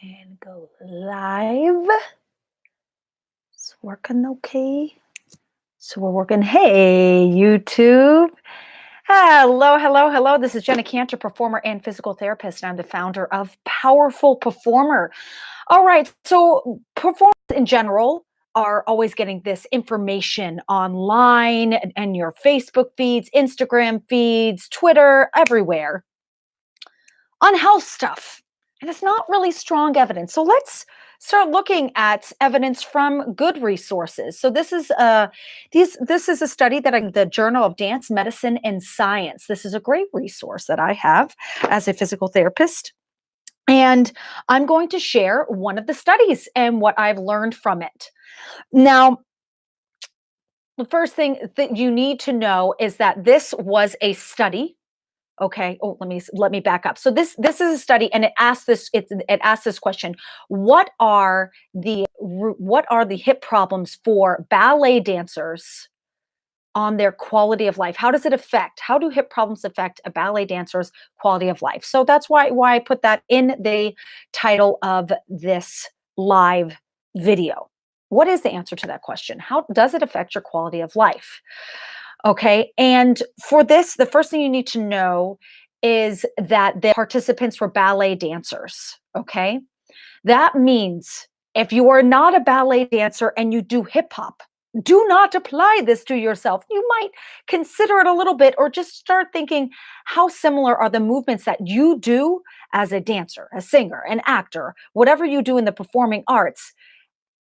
And go live. It's working okay. So we're working. Hey, YouTube. Hello, hello, hello. This is Jenna Cantor, performer and physical therapist, and I'm the founder of Powerful Performer. All right. So performers in general are always getting this information online and your Facebook feeds, Instagram feeds, Twitter, everywhere on health stuff. And it's not really strong evidence. So let's start looking at evidence from good resources. So this is a study that the Journal of Dance Medicine and Science. This is a great resource that I have as a physical therapist. And I'm going to share one of the studies and what I've learned from it. Now, the first thing that you need to know is that this was a study. Okay. Oh, let me back up. So this is a study, and it asks this question: What are the hip problems for ballet dancers on their quality of life? How does it affect? How do hip problems affect a ballet dancer's quality of life? So that's why I put that in the title of this live video. What is the answer to that question? How does it affect your quality of life? Okay. And for this, the first thing you need to know is that the participants were ballet dancers. Okay. That means if you are not a ballet dancer and you do hip hop, do not apply this to yourself. You might consider it a little bit, or just start thinking, how similar are the movements that you do as a dancer, a singer, an actor, whatever you do in the performing arts?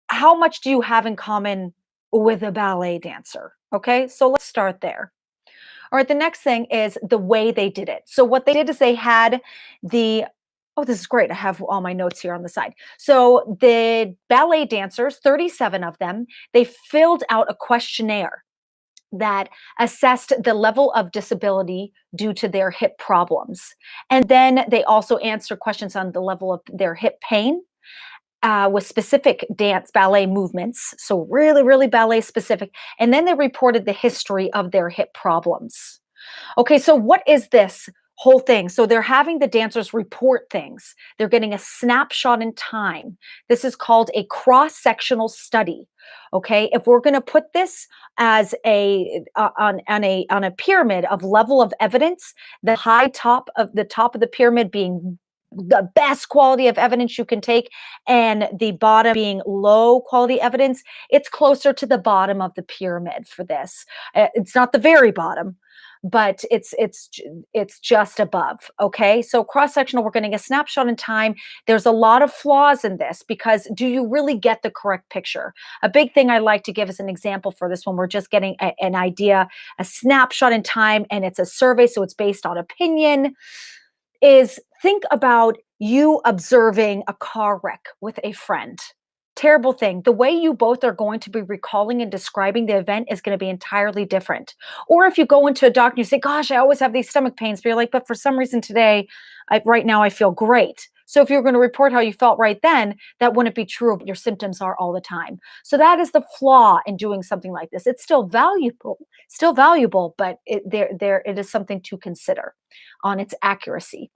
How much do you have in common with a ballet dancer? Okay, so let's start there. All right, the next thing is the way they did it. So what they did is they had this is great. I have all my notes here on the side. So the ballet dancers, 37 of them, they filled out a questionnaire that assessed the level of disability due to their hip problems. And then they also answered questions on the level of their hip pain, with specific dance ballet movements. So really, really ballet specific. And then they reported the history of their hip problems. Okay, so what is this whole thing? So they're having the dancers report things. They're getting a snapshot in time. This is called a cross-sectional study. Okay, if we're going to put this as on a pyramid of level of evidence, the top of the pyramid being the best quality of evidence you can take, and the bottom being low quality evidence, it's closer to the bottom of the pyramid for this. It's not the very bottom, but it's just above. Okay, so cross-sectional, we're getting a snapshot in time. There's a lot of flaws in this, because do you really get the correct picture? A big thing I like to give as an example for this, when we're just getting an idea, a snapshot in time, and it's a survey, so it's based on opinion, is think about you observing a car wreck with a friend. Terrible thing. The way you both are going to be recalling and describing the event is going to be entirely different. Or if you go into a doctor and you say, gosh, I always have these stomach pains, but you're like, but for some reason today, right now I feel great. So if you're going to report how you felt right then, that wouldn't be true of what your symptoms are all the time. So that is the flaw in doing something like this. It's still valuable, but it is something to consider on its accuracy.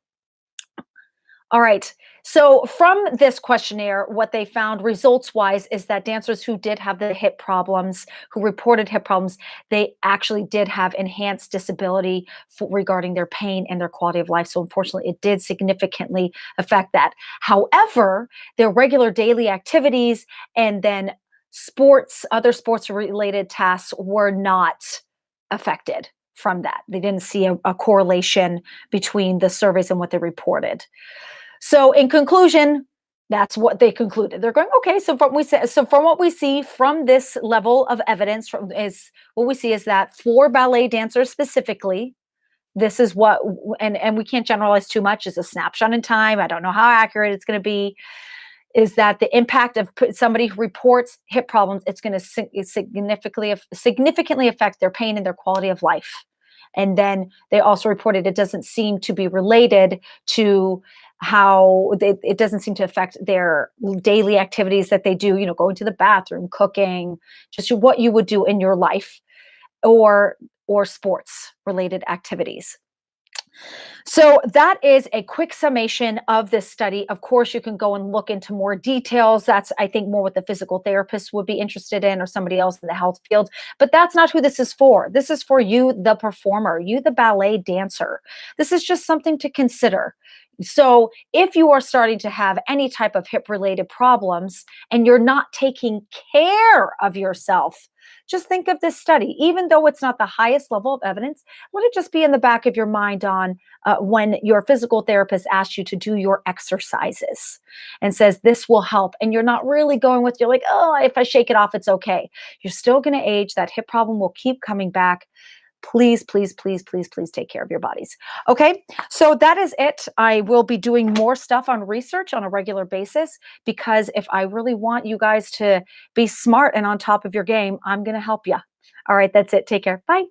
All right. So from this questionnaire, what they found results-wise is that dancers who did have the hip problems, who reported hip problems, they actually did have enhanced disability regarding their pain and their quality of life. So unfortunately, it did significantly affect that. However, their regular daily activities and then other sports-related tasks were not affected from that. They didn't see a correlation between the surveys and what they reported. So in conclusion, that's what they concluded. They're going, okay, so from what we see from this level of evidence, what we see is that for ballet dancers specifically, this is what, and we can't generalize too much, is a snapshot in time. I don't know how accurate it's going to be. Is that the impact of somebody who reports hip problems? It's going to significantly affect their pain and their quality of life. And then they also reported it doesn't seem to be related to how it doesn't seem to affect their daily activities that they do, going to the bathroom, cooking, just what you would do in your life, or sports related activities. So that is a quick summation of this study. Of course, you can go and look into more details. That's, I think, more what the physical therapist would be interested in or somebody else in the health field. But that's not who this is for. This is for you, the performer, you, the ballet dancer. This is just something to consider. So, if you are starting to have any type of hip related problems and you're not taking care of yourself, just think of this study. Even though it's not the highest level of evidence, let it just be in the back of your mind on when your physical therapist asks you to do your exercises and says this will help, and you're not really going with, you're like, oh, if I shake it off it's okay. You're still going to age. That hip problem will keep coming back. Please, please, please, please, please take care of your bodies. Okay, so that is it. I will be doing more stuff on research on a regular basis, because if I really want you guys to be smart and on top of your game, I'm going to help you. All right, that's it. Take care. Bye.